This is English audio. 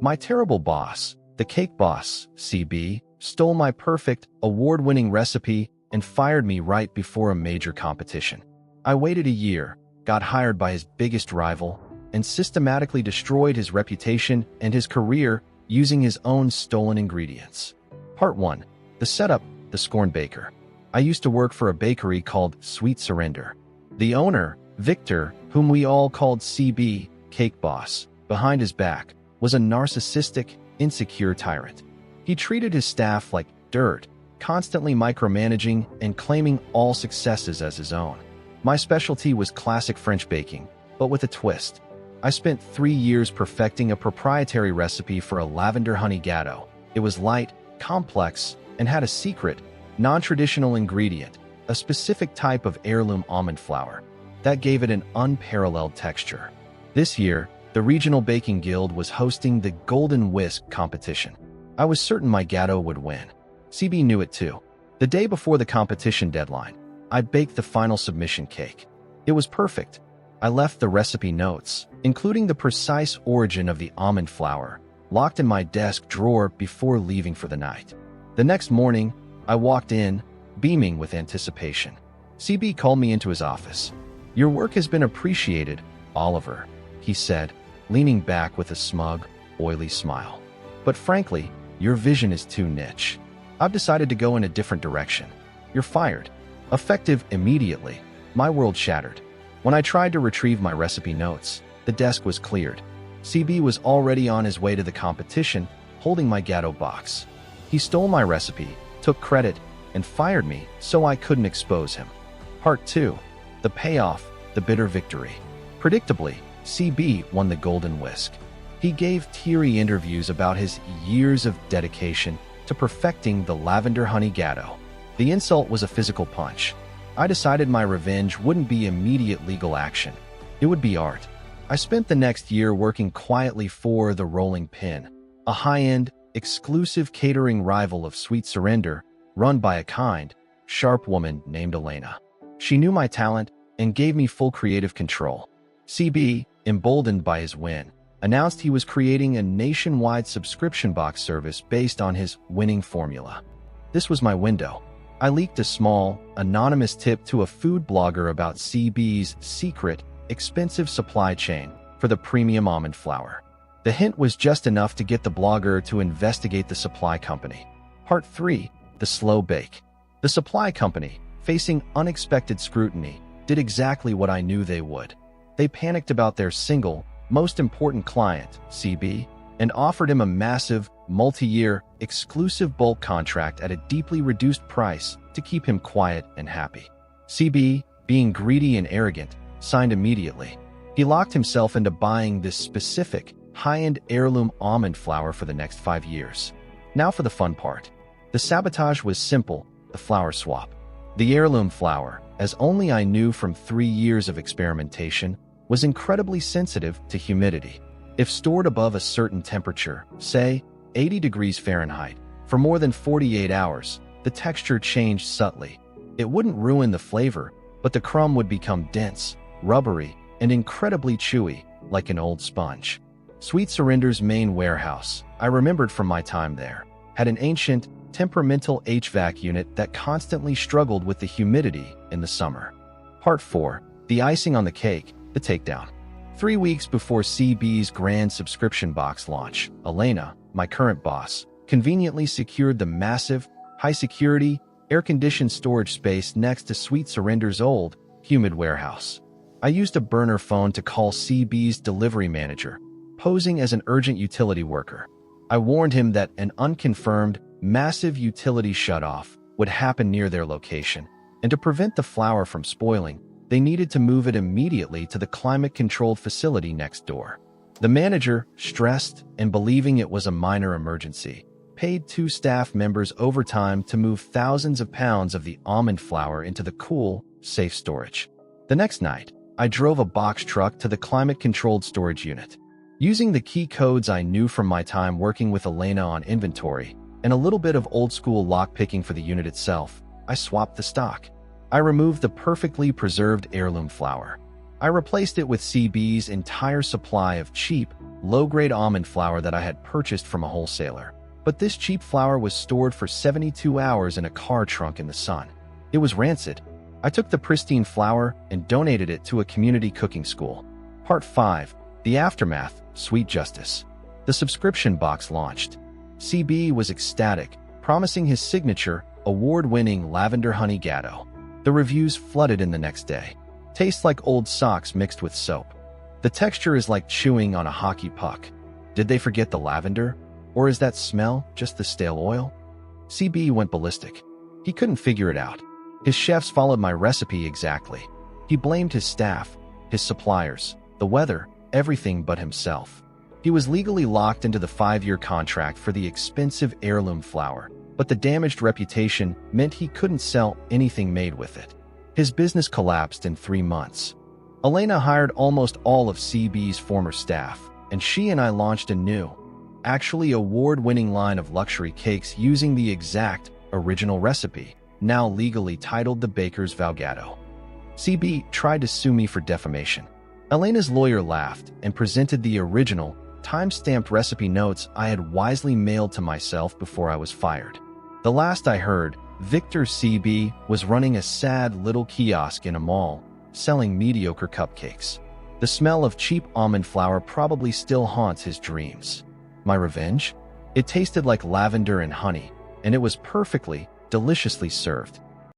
My terrible boss, the cake boss, CB, stole my perfect, award-winning recipe and fired me right before a major competition. I waited a year, got hired by his biggest rival, and systematically destroyed his reputation and his career using his own stolen ingredients. Part 1. The setup, the scorned baker. I used to work for a bakery called Sweet Surrender. The owner, Victor, whom we all called CB, Cake Boss, behind his back, was a narcissistic, insecure tyrant. He treated his staff like dirt, constantly micromanaging and claiming all successes as his own. My specialty was classic French baking, but with a twist. I spent 3 years perfecting a proprietary recipe for a lavender honey gateau. It was light, complex, and had a secret, non-traditional ingredient, a specific type of heirloom almond flour, that gave it an unparalleled texture. This year, the Regional Baking Guild was hosting the Golden Whisk competition. I was certain my gateau would win. CB knew it too. The day before the competition deadline, I baked the final submission cake. It was perfect. I left the recipe notes, including the precise origin of the almond flour, locked in my desk drawer before leaving for the night. The next morning, I walked in, beaming with anticipation. CB called me into his office. "Your work has been appreciated, Oliver," he said, leaning back with a smug, oily smile. "But frankly, your vision is too niche. I've decided to go in a different direction. You're fired." Effective immediately, my world shattered. When I tried to retrieve my recipe notes, the desk was cleared. CB was already on his way to the competition, holding my gateau box. He stole my recipe, took credit, and fired me so I couldn't expose him. Part 2. The payoff, the bitter victory. Predictably, CB won the Golden Whisk. He gave teary interviews about his years of dedication to perfecting the lavender honey gateau. The insult was a physical punch. I decided my revenge wouldn't be immediate legal action. It would be art. I spent the next year working quietly for the Rolling Pin, a high-end, exclusive catering rival of Sweet Surrender, run by a kind, sharp woman named Elena. She knew my talent and gave me full creative control. CB, emboldened by his win, announced he was creating a nationwide subscription box service based on his winning formula. This was my window. I leaked a small, anonymous tip to a food blogger about CB's secret, expensive supply chain for the premium almond flour. The hint was just enough to get the blogger to investigate the supply company. Part 3. The slow bake. The supply company, facing unexpected scrutiny, did exactly what I knew they would. They panicked about their single, most important client, CB, and offered him a massive, multi-year, exclusive bulk contract at a deeply reduced price to keep him quiet and happy. CB, being greedy and arrogant, signed immediately. He locked himself into buying this specific, high-end heirloom almond flour for the next 5 years. Now for the fun part. The sabotage was simple, the flour swap. The heirloom flour, as only I knew from 3 years of experimentation, was incredibly sensitive to humidity. If stored above a certain temperature, say 80 degrees Fahrenheit, for more than 48 hours, the texture changed subtly. It wouldn't ruin the flavor, but the crumb would become dense, rubbery, and incredibly chewy, like an old sponge. Sweet Surrender's main warehouse, I remembered from my time there, had an ancient, temperamental HVAC unit that constantly struggled with the humidity in the summer. Part 4. The icing on the cake, the takedown. 3 weeks before CB's grand subscription box launch, Elena, my current boss, conveniently secured the massive, high-security, air-conditioned storage space next to Sweet Surrender's old, humid warehouse. I used a burner phone to call CB's delivery manager, posing as an urgent utility worker. I warned him that an unconfirmed, massive utility shutoff would happen near their location, and to prevent the flour from spoiling, they needed to move it immediately to the climate-controlled facility next door. The manager, stressed and believing it was a minor emergency, paid 2 staff members overtime to move thousands of pounds of the almond flour into the cool, safe storage. The next night, I drove a box truck to the climate-controlled storage unit. Using the key codes I knew from my time working with Elena on inventory and a little bit of old-school lock-picking for the unit itself, I swapped the stock. I removed the perfectly preserved heirloom flour. I replaced it with CB's entire supply of cheap, low-grade almond flour that I had purchased from a wholesaler. But this cheap flour was stored for 72 hours in a car trunk in the sun. It was rancid. I took the pristine flour and donated it to a community cooking school. Part 5. The Aftermath, Sweet Justice. The subscription box launched. CB was ecstatic, promising his signature, award-winning lavender honey gatto. The reviews flooded in the next day. Tastes like old socks mixed with soap. The texture is like chewing on a hockey puck. Did they forget the lavender? Or is that smell just the stale oil? CB went ballistic. He couldn't figure it out. His chefs followed my recipe exactly. He blamed his staff, his suppliers, the weather, everything but himself. He was legally locked into the 5-year contract for the expensive heirloom flour, but the damaged reputation meant he couldn't sell anything made with it. His business collapsed in 3 months. Elena hired almost all of CB's former staff, and she and I launched a new, actually award-winning line of luxury cakes using the exact original recipe, now legally titled the Baker's Valgatto. CB tried to sue me for defamation. Elena's lawyer laughed and presented the original, time-stamped recipe notes I had wisely mailed to myself before I was fired. The last I heard, Victor CB was running a sad little kiosk in a mall, selling mediocre cupcakes. The smell of cheap almond flour probably still haunts his dreams. My revenge? It tasted like lavender and honey, and it was perfectly, deliciously served.